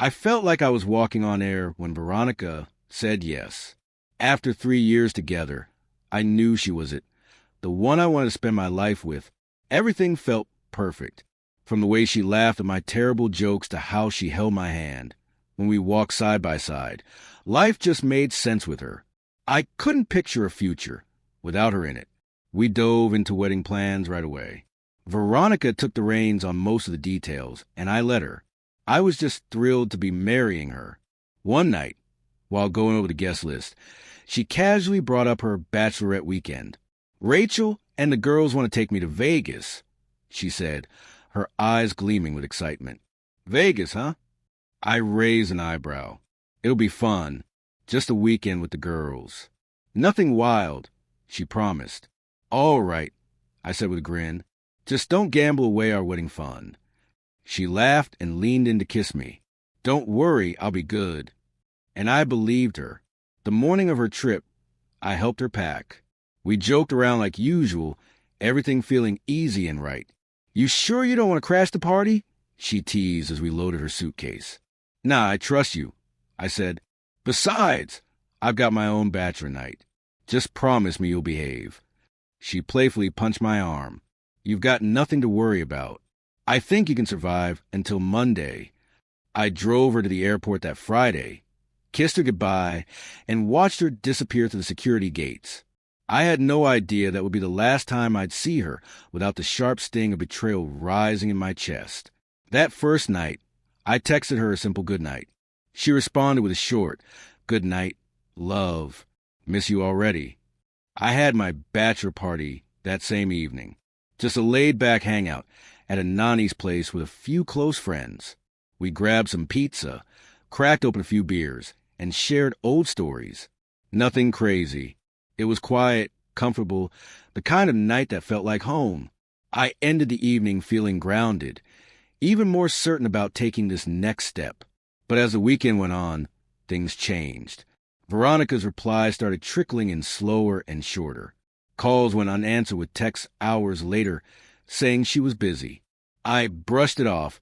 I felt like I was walking on air when Veronica said yes. After 3 years together, I knew she was it. The one I wanted to spend my life with. Everything felt perfect. From the way she laughed at my terrible jokes to how she held my hand. When we walked side by side, life just made sense with her. I couldn't picture a future without her in it. We dove into wedding plans right away. Veronica took the reins on most of the details, and I let her. I was just thrilled to be marrying her. One night, while going over the guest list, she casually brought up her bachelorette weekend. "Rachel and the girls want to take me to Vegas," she said, her eyes gleaming with excitement. "Vegas, huh?" I raised an eyebrow. "It'll be fun. Just a weekend with the girls. Nothing wild," she promised. "All right," I said with a grin. "Just don't gamble away our wedding fun." She laughed and leaned in to kiss me. "Don't worry, I'll be good." And I believed her. The morning of her trip, I helped her pack. We joked around like usual, everything feeling easy and right. "You sure you don't want to crash the party?" she teased as we loaded her suitcase. "Nah, I trust you," I said. "Besides, I've got my own bachelor night. Just promise me you'll behave." She playfully punched my arm. "You've got nothing to worry about. I think you can survive until Monday." I drove her to the airport that Friday, kissed her goodbye, and watched her disappear through the security gates. I had no idea that would be the last time I'd see her without the sharp sting of betrayal rising in my chest. That first night, I texted her a simple goodnight. She responded with a short, "Good night, love, miss you already." I had my bachelor party that same evening. Just a laid-back hangout at a Nani's place with a few close friends. We grabbed some pizza, cracked open a few beers, and shared old stories. Nothing crazy. It was quiet, comfortable, the kind of night that felt like home. I ended the evening feeling grounded, even more certain about taking this next step. But as the weekend went on, things changed. Veronica's replies started trickling in slower and shorter. Calls went unanswered with texts hours later saying she was busy. I brushed it off,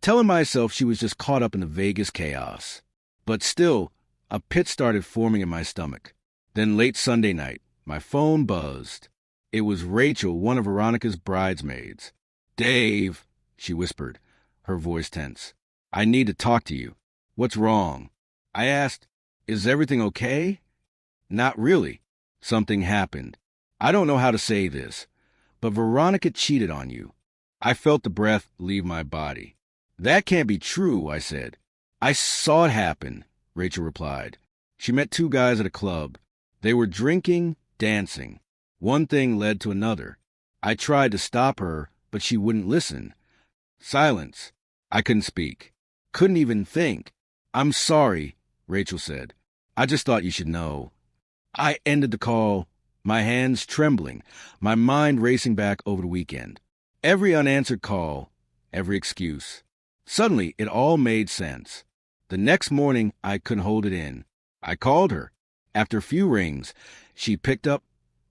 telling myself she was just caught up in the Vegas chaos. But still, a pit started forming in my stomach. Then late Sunday night, my phone buzzed. It was Rachel, one of Veronica's bridesmaids. "Dave," she whispered, her voice tense. "I need to talk to you." "What's wrong?" I asked. "Is everything okay?" "Not really. Something happened. I don't know how to say this, but Veronica cheated on you." I felt the breath leave my body. "That can't be true," I said. "I saw it happen," Rachel replied. "She met two guys at a club. They were drinking, dancing. One thing led to another. I tried to stop her, but she wouldn't listen. Silence. I couldn't speak. Couldn't even think. "I'm sorry," Rachel said. "I just thought you should know." I ended the call, my hands trembling, my mind racing back over the weekend. Every unanswered call, every excuse. Suddenly, it all made sense. The next morning, I couldn't hold it in. I called her. After a few rings, she picked up,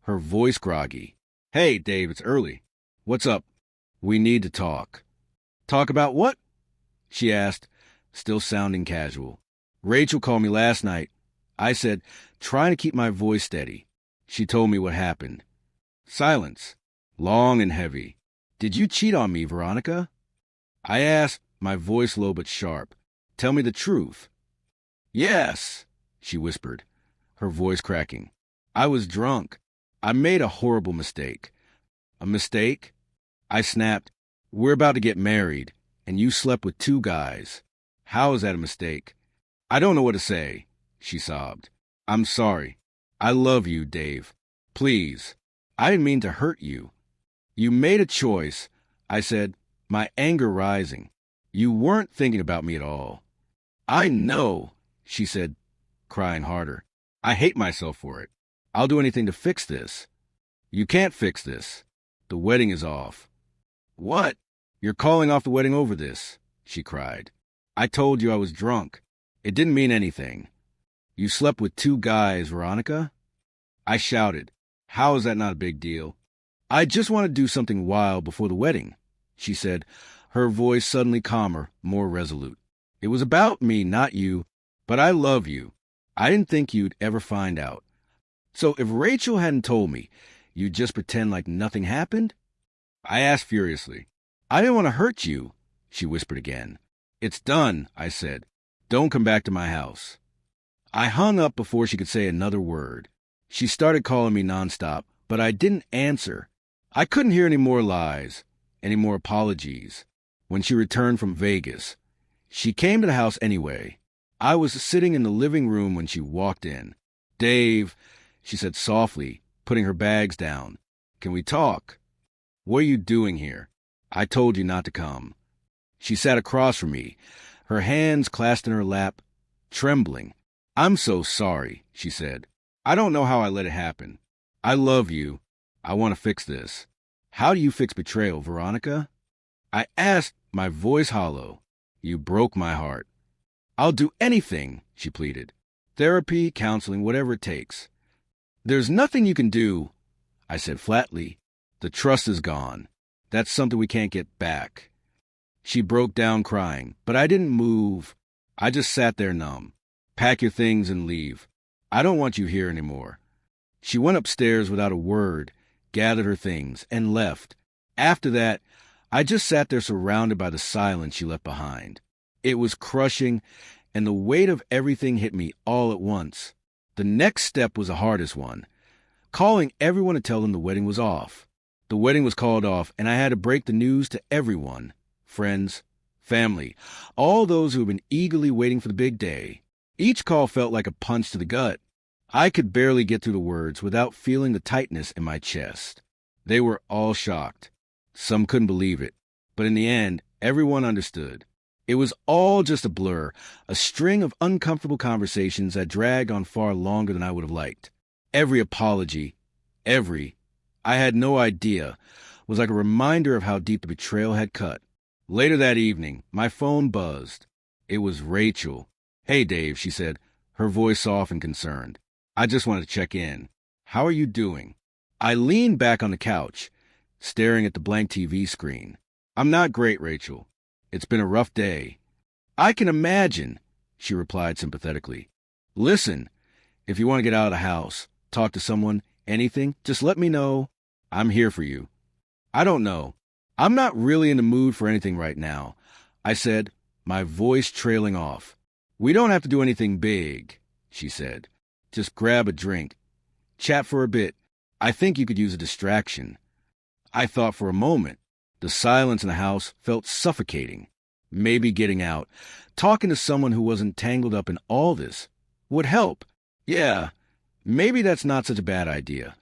her voice groggy. "Hey, Dave, it's early. What's up?" "We need to talk." "Talk about what?" she asked, still sounding casual. "Rachel called me last night," I said, trying to keep my voice steady. She told me what happened. Silence, long and heavy. "Did you cheat on me, Veronica?" I asked, my voice low but sharp. "Tell me the truth." "Yes," she whispered, her voice cracking. "I was drunk. I made a horrible mistake." "A mistake?" I snapped. "We're about to get married, and you slept with two guys. How is that a mistake?" "I don't know what to say," she sobbed. "I'm sorry. I love you, Dave. Please. I didn't mean to hurt you." "You made a choice," I said, my anger rising. "You weren't thinking about me at all." "I know," she said, crying harder. "I hate myself for it. I'll do anything to fix this." "You can't fix this. The wedding is off." "What?" "You're calling off the wedding over this," she cried. "I told you I was drunk. It didn't mean anything." "You slept with two guys, Veronica?" I shouted. "How is that not a big deal?" "I just want to do something wild before the wedding," she said, her voice suddenly calmer, more resolute. It was about me, not you. But I love you. I didn't think you'd ever find out. So if Rachel hadn't told me, you'd just pretend like nothing happened? I asked furiously. I didn't want to hurt you, she whispered again. It's done, I said. Don't come back to my house. I hung up before she could say another word. She started calling me nonstop, but I didn't answer. I couldn't hear any more lies, any more apologies. When she returned from Vegas, she came to the house anyway. I was sitting in the living room when she walked in. Dave, she said softly, putting her bags down. Can we talk? What are you doing here? I told you not to come. She sat across from me, her hands clasped in her lap, trembling. I'm so sorry, she said. I don't know how I let it happen. I love you. I want to fix this. How do you fix betrayal, Veronica? I asked, my voice hollow. You broke my heart. I'll do anything, she pleaded. Therapy, counseling, whatever it takes. There's nothing you can do, I said flatly. The trust is gone. That's something we can't get back. She broke down crying, but I didn't move. I just sat there numb. Pack your things and leave. I don't want you here anymore. She went upstairs without a word, gathered her things, and left. After that, I just sat there surrounded by the silence she left behind. It was crushing, and the weight of everything hit me all at once. The next step was the hardest one, calling everyone to tell them the wedding was off. The wedding was called off, and I had to break the news to everyone, friends, family, all those who had been eagerly waiting for the big day. Each call felt like a punch to the gut. I could barely get through the words without feeling the tightness in my chest. They were all shocked. Some couldn't believe it, but in the end, everyone understood. It was all just a blur, a string of uncomfortable conversations that dragged on far longer than I would have liked. Every apology, I had no idea, was like a reminder of how deep the betrayal had cut. Later that evening, my phone buzzed. It was Rachel. Hey, Dave, she said, her voice soft and concerned. I just wanted to check in. How are you doing? I leaned back on the couch, staring at the blank TV screen. I'm not great, Rachel. It's been a rough day. I can imagine, she replied sympathetically. Listen, if you want to get out of the house, talk to someone, anything, just let me know. I'm here for you. I don't know. I'm not really in the mood for anything right now, I said, my voice trailing off. We don't have to do anything big, she said. Just grab a drink. Chat for a bit. I think you could use a distraction. I thought for a moment. The silence in the house felt suffocating. Maybe getting out, talking to someone who wasn't tangled up in all this, would help. Yeah, maybe that's not such a bad idea.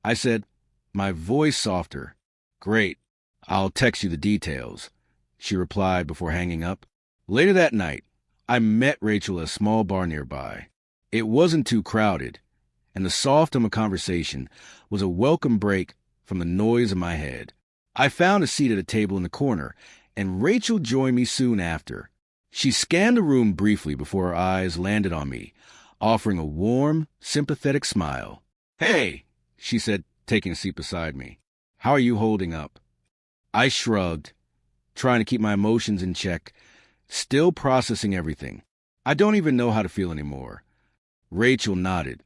I said, my voice softer. Great. I'll text you the details, she replied before hanging up. Later that night, I met Rachel at a small bar nearby. It wasn't too crowded, and the soft tone of conversation was a welcome break from the noise in my head. I found a seat at a table in the corner, and Rachel joined me soon after. She scanned the room briefly before her eyes landed on me, offering a warm, sympathetic smile. Hey, she said, taking a seat beside me. How are you holding up? I shrugged, trying to keep my emotions in check, still processing everything. I don't even know how to feel anymore. Rachel nodded,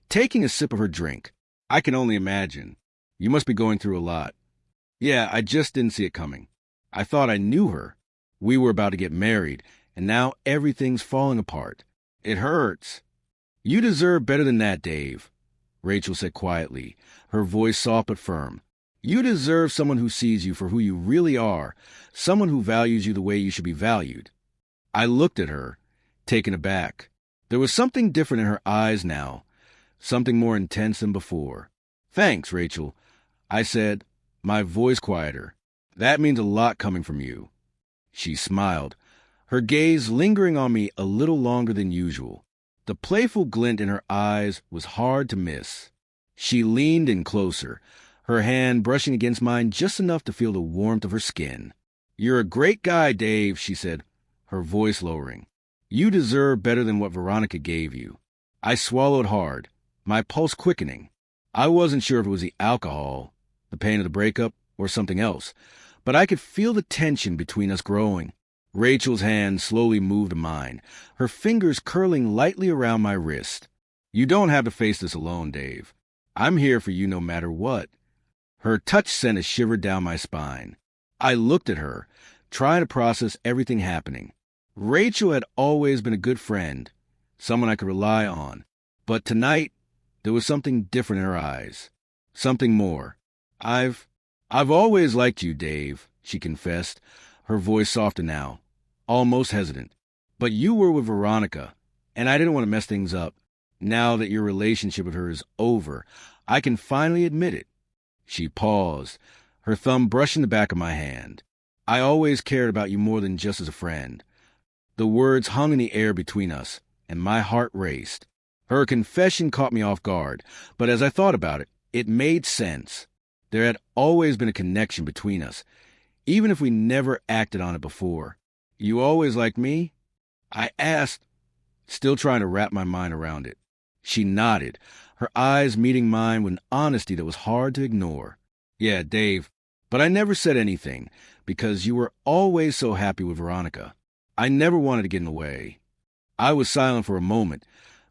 taking a sip of her drink. I can only imagine. You must be going through a lot. Yeah, I just didn't see it coming. I thought I knew her. We were about to get married, and now everything's falling apart. It hurts. You deserve better than that, Dave, Rachel said quietly, her voice soft but firm. You deserve someone who sees you for who you really are, someone who values you the way you should be valued. I looked at her, taken aback. There was something different in her eyes now, something more intense than before. Thanks, Rachel, I said, my voice quieter. That means a lot coming from you. She smiled, her gaze lingering on me a little longer than usual. The playful glint in her eyes was hard to miss. She leaned in closer, her hand brushing against mine just enough to feel the warmth of her skin. You're a great guy, Dave, she said, her voice lowering. You deserve better than what Veronica gave you. I swallowed hard, my pulse quickening. I wasn't sure if it was the alcohol, the pain of the breakup, or something else, but I could feel the tension between us growing. Rachel's hand slowly moved to mine, her fingers curling lightly around my wrist. "You don't have to face this alone, Dave. I'm here for you no matter what." Her touch sent a shiver down my spine. I looked at her, trying to process everything happening. Rachel had always been a good friend, someone I could rely on. But tonight, there was something different in her eyes. Something more. I've always liked you, Dave," she confessed, her voice softer now, almost hesitant. "But you were with Veronica, and I didn't want to mess things up. Now that your relationship with her is over, I can finally admit it." She paused, her thumb brushing the back of my hand. "I always cared about you more than just as a friend." The words hung in the air between us, and my heart raced. Her confession caught me off guard, but as I thought about it, it made sense. There had always been a connection between us, even if we never acted on it before. "You always liked me?" I asked, still trying to wrap my mind around it. She nodded, her eyes meeting mine with an honesty that was hard to ignore. "Yeah, Dave, but I never said anything, because you were always so happy with Veronica. I never wanted to get in the way." I was silent for a moment,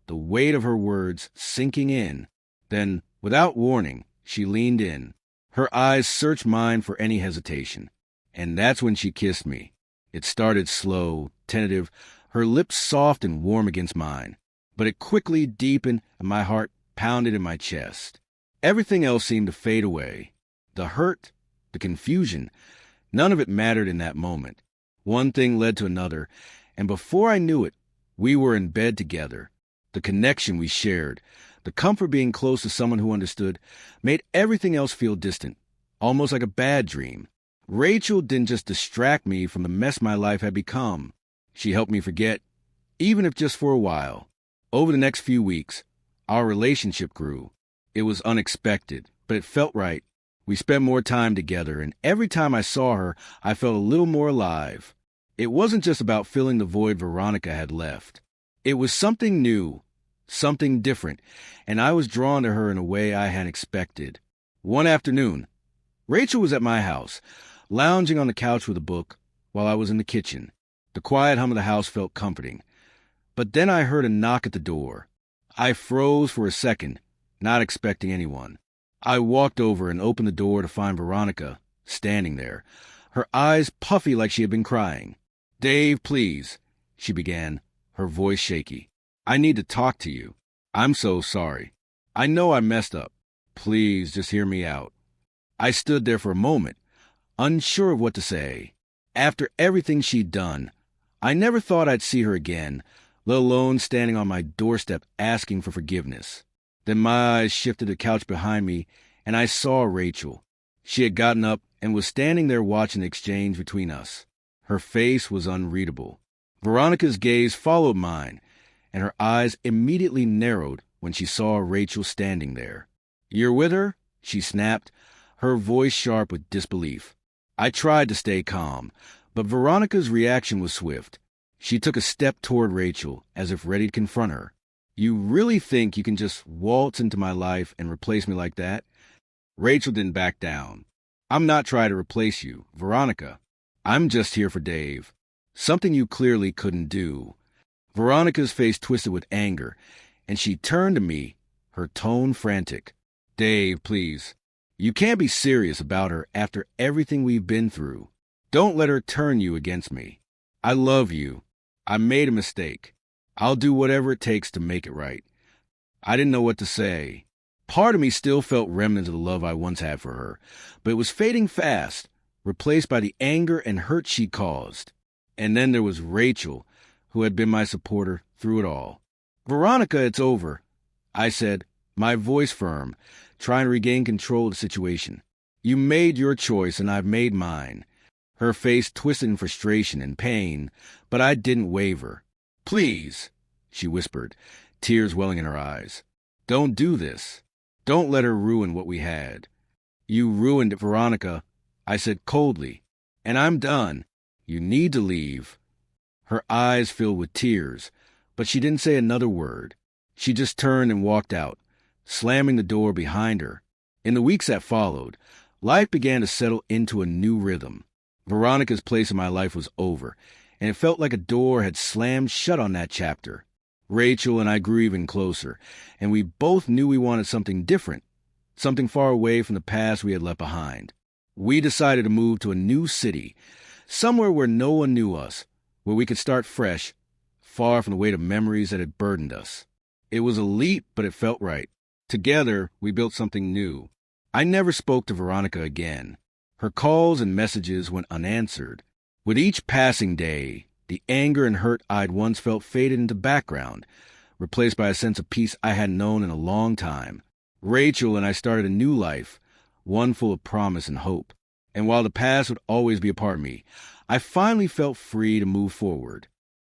the weight of her words sinking in. Then, without warning, she leaned in. Her eyes searched mine for any hesitation. And that's when she kissed me. It started slow, tentative, her lips soft and warm against mine. But it quickly deepened, and my heart pounded in my chest. Everything else seemed to fade away. The hurt, the confusion, none of it mattered in that moment. One thing led to another, and before I knew it, we were in bed together. The connection we shared, the comfort being close to someone who understood, made everything else feel distant, almost like a bad dream. Rachel didn't just distract me from the mess my life had become. She helped me forget, even if just for a while. Over the next few weeks, our relationship grew. It was unexpected, but it felt right. We spent more time together, and every time I saw her, I felt a little more alive. It wasn't just about filling the void Veronica had left. It was something new, something different, and I was drawn to her in a way I hadn't expected. One afternoon, Rachel was at my house, lounging on the couch with a book, while I was in the kitchen. The quiet hum of the house felt comforting. But then I heard a knock at the door. I froze for a second, not expecting anyone. I walked over and opened the door to find Veronica standing there, her eyes puffy like she had been crying. "Dave, please," she began, her voice shaky. "I need to talk to you. I'm so sorry. I know I messed up. Please, just hear me out." I stood there for a moment, unsure of what to say. After everything she'd done, I never thought I'd see her again, let alone standing on my doorstep asking for forgiveness. Then my eyes shifted to the couch behind me, and I saw Rachel. She had gotten up and was standing there watching the exchange between us. Her face was unreadable. Veronica's gaze followed mine, and her eyes immediately narrowed when she saw Rachel standing there. "You're with her?" she snapped, her voice sharp with disbelief. I tried to stay calm, but Veronica's reaction was swift. She took a step toward Rachel, as if ready to confront her. "You really think you can just waltz into my life and replace me like that?" Rachel didn't back down. "I'm not trying to replace you, Veronica. I'm just here for Dave. Something you clearly couldn't do." Veronica's face twisted with anger, and she turned to me, her tone frantic. "Dave, please. You can't be serious about her after everything we've been through. Don't let her turn you against me. I love you. I made a mistake. I'll do whatever it takes to make it right." I didn't know what to say. Part of me still felt remnants of the love I once had for her, but it was fading fast, replaced by the anger and hurt she caused. And then there was Rachel, who had been my supporter through it all. "Veronica, it's over," I said, my voice firm, trying to regain control of the situation. "You made your choice, and I've made mine." Her face twisted in frustration and pain, but I didn't waver. "Please," she whispered, tears welling in her eyes. "Don't do this. Don't let her ruin what we had." "You ruined it, Veronica," I said coldly, "and I'm done. You need to leave." Her eyes filled with tears, but she didn't say another word. She just turned and walked out, slamming the door behind her. In the weeks that followed, life began to settle into a new rhythm. Veronica's place in my life was over, and it felt like a door had slammed shut on that chapter. Rachel and I grew even closer, and we both knew we wanted something different, something far away from the past we had left behind. We decided to move to a new city, somewhere where no one knew us, where we could start fresh, far from the weight of memories that had burdened us. It was a leap, but it felt right. Together, we built something new. I never spoke to Veronica again. Her calls and messages went unanswered. With each passing day, the anger and hurt I'd once felt faded into background, replaced by a sense of peace I hadn't known in a long time. Rachel and I started a new life, one full of promise and hope. And while the past would always be a part of me, I finally felt free to move forward.